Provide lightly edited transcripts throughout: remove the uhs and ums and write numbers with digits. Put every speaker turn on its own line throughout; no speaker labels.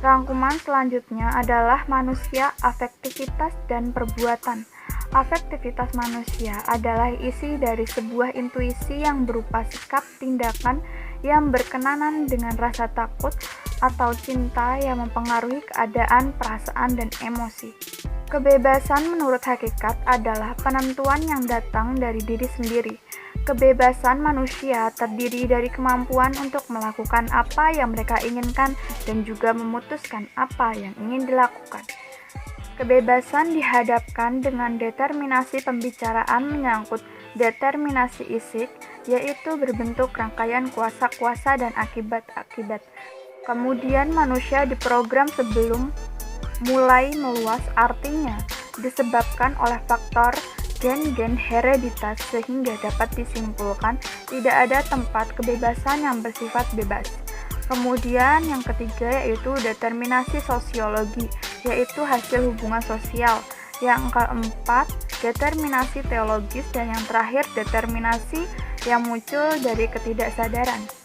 Rangkuman selanjutnya adalah manusia, afektivitas, dan perbuatan. Afektivitas manusia adalah isi dari sebuah intuisi yang berupa sikap tindakan yang berkenaan dengan rasa takut atau cinta yang mempengaruhi keadaan, perasaan, dan emosi. Kebebasan menurut hakikat adalah penentuan yang datang dari diri sendiri. Kebebasan manusia terdiri dari kemampuan untuk melakukan apa yang mereka inginkan dan juga memutuskan apa yang ingin dilakukan. Kebebasan dihadapkan dengan determinasi pembicaraan menyangkut determinasi isik, yaitu berbentuk rangkaian kuasa-kuasa dan akibat-akibat. Kemudian manusia diprogram sebelum mulai meluas, artinya disebabkan oleh faktor gen-gen hereditas, sehingga dapat disimpulkan tidak ada tempat kebebasan yang bersifat bebas. Kemudian yang ketiga yaitu determinasi sosiologi, yaitu hasil hubungan sosial. Yang keempat, determinasi teologis, dan yang terakhir determinasi yang muncul dari ketidaksadaran.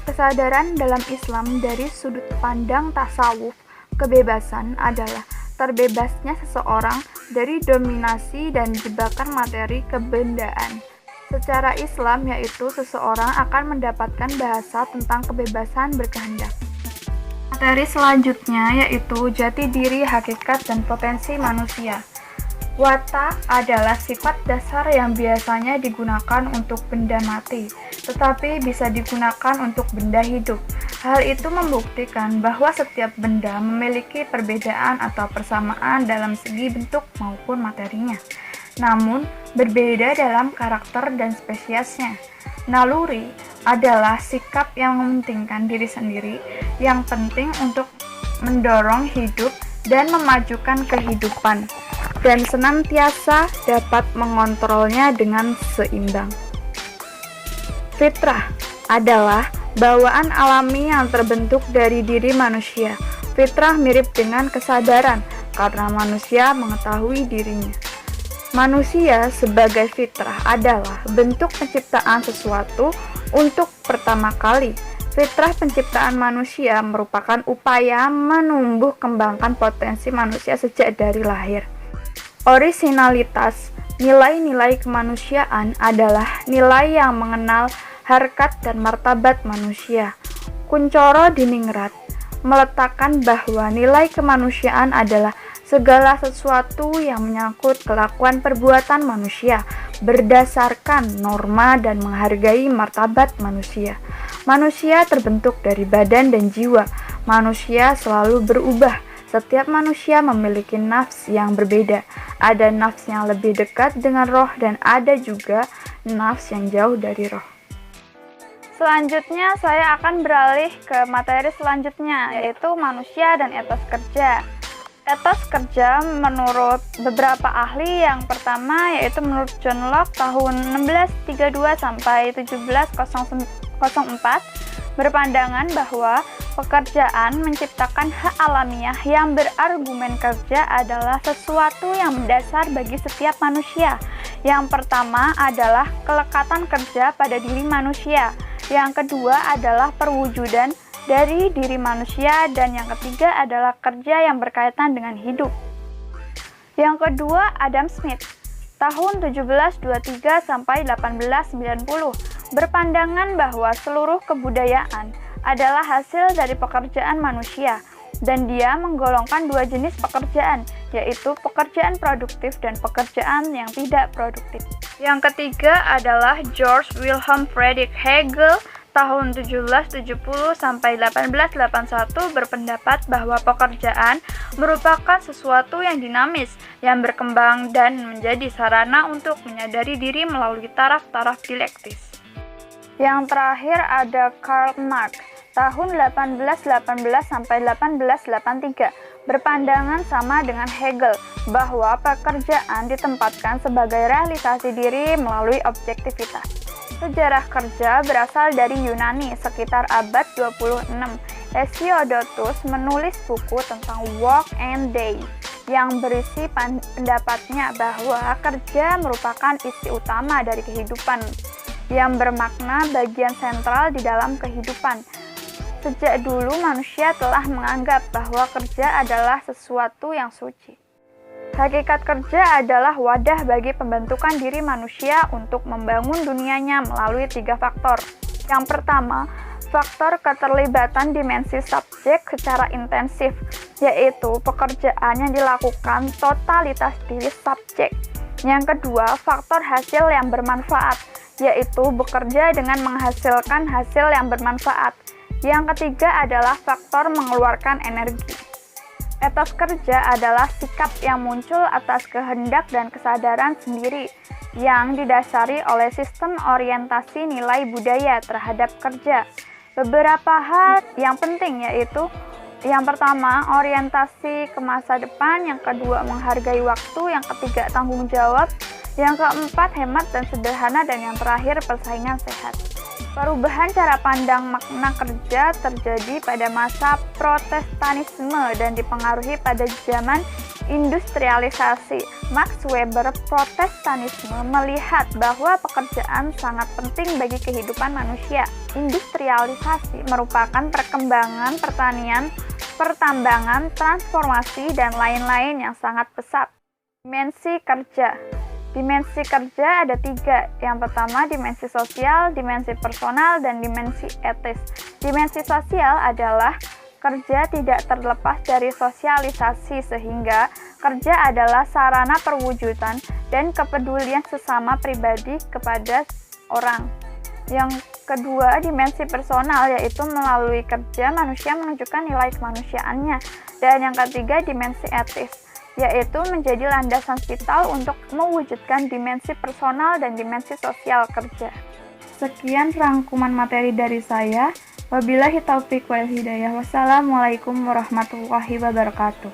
Kesadaran dalam Islam dari sudut pandang tasawuf, kebebasan adalah terbebasnya seseorang dari dominasi dan jebakan materi kebendaan. Secara Islam, yaitu seseorang akan mendapatkan bahasa tentang kebebasan berkehendak. Materi selanjutnya yaitu jati diri, hakikat, dan potensi manusia. Watak adalah sifat dasar yang biasanya digunakan untuk benda mati, tetapi bisa digunakan untuk benda hidup. Hal itu membuktikan bahwa setiap benda memiliki perbedaan atau persamaan dalam segi bentuk maupun materinya, namun berbeda dalam karakter dan spesiesnya. Naluri adalah sikap yang mementingkan diri sendiri, yang penting untuk mendorong hidup dan memajukan kehidupan, dan senantiasa dapat mengontrolnya dengan seimbang. Fitrah adalah bawaan alami yang terbentuk dari diri manusia. Fitrah mirip dengan kesadaran karena manusia mengetahui dirinya. Manusia sebagai fitrah adalah bentuk penciptaan sesuatu untuk pertama kali. Fitrah penciptaan manusia merupakan upaya menumbuh kembangkan potensi manusia sejak dari lahir. Orisinalitas, nilai-nilai kemanusiaan adalah nilai yang mengenal harkat dan martabat manusia. Kuncoro Diningrat meletakkan bahwa nilai kemanusiaan adalah segala sesuatu yang menyangkut kelakuan perbuatan manusia berdasarkan norma dan menghargai martabat manusia. Manusia terbentuk dari badan dan jiwa. Manusia selalu berubah. Setiap manusia memiliki nafs yang berbeda. Ada nafs yang lebih dekat dengan roh dan ada juga nafs yang jauh dari roh. Selanjutnya saya akan beralih ke materi selanjutnya, yaitu manusia dan etos kerja. Etos kerja menurut beberapa ahli, yang pertama yaitu menurut John Locke tahun 1632 sampai 1704 berpandangan bahwa pekerjaan menciptakan hak alamiah yang berargumen kerja adalah sesuatu yang mendasar bagi setiap manusia. Yang pertama adalah kelekatan kerja pada diri manusia. Yang kedua adalah perwujudan dari diri manusia, dan yang ketiga adalah kerja yang berkaitan dengan hidup. Yang kedua, Adam Smith tahun 1723 sampai 1890 berpandangan bahwa seluruh kebudayaan adalah hasil dari pekerjaan manusia, dan dia menggolongkan dua jenis pekerjaan, yaitu pekerjaan produktif dan pekerjaan yang tidak produktif. Yang ketiga adalah George Wilhelm Friedrich Hegel tahun 1770 sampai 1881 berpendapat bahwa pekerjaan merupakan sesuatu yang dinamis, yang berkembang dan menjadi sarana untuk menyadari diri melalui taraf-taraf dialektis. Yang terakhir ada Karl Marx tahun 1818 sampai 1883 berpandangan sama dengan Hegel bahwa pekerjaan ditempatkan sebagai realisasi diri melalui objektivitas. Sejarah kerja berasal dari Yunani sekitar abad 26. Hesiodotus menulis buku tentang Work and Day yang berisi pendapatnya bahwa kerja merupakan isi utama dari kehidupan yang bermakna bagian sentral di dalam kehidupan. Sejak dulu manusia telah menganggap bahwa kerja adalah sesuatu yang suci. Hakikat kerja adalah wadah bagi pembentukan diri manusia untuk membangun dunianya melalui 3 faktor. Yang pertama, faktor keterlibatan dimensi subjek secara intensif, yaitu pekerjaan yang dilakukan totalitas diri subjek. Yang kedua, faktor hasil yang bermanfaat, yaitu bekerja dengan menghasilkan hasil yang bermanfaat. Yang ketiga adalah faktor mengeluarkan energi. Etos kerja adalah sikap yang muncul atas kehendak dan kesadaran sendiri yang didasari oleh sistem orientasi nilai budaya terhadap kerja. Beberapa hal yang penting yaitu yang pertama, orientasi ke masa depan, yang kedua, menghargai waktu, yang ketiga, tanggung jawab, yang keempat, hemat dan sederhana, dan yang terakhir, persaingan sehat. Perubahan cara pandang makna kerja terjadi pada masa Protestanisme dan dipengaruhi pada zaman industrialisasi. Max Weber, Protestanisme melihat bahwa pekerjaan sangat penting bagi kehidupan manusia. Industrialisasi merupakan perkembangan pertanian, pertambangan, transformasi, dan lain-lain yang sangat pesat. Dimensi kerja. Dimensi kerja ada 3. Yang pertama, dimensi sosial, dimensi personal, dan dimensi etis. Dimensi sosial adalah kerja tidak terlepas dari sosialisasi, sehingga kerja adalah sarana perwujudan dan kepedulian sesama pribadi kepada orang. Yang kedua, dimensi personal, yaitu melalui kerja manusia menunjukkan nilai kemanusiaannya. Dan yang ketiga, dimensi etis, yaitu menjadi landasan vital untuk mewujudkan dimensi personal dan dimensi sosial kerja. Sekian rangkuman materi dari saya. Wabillahi taufiq wal hidayah. Wassalamualaikum warahmatullahi wabarakatuh.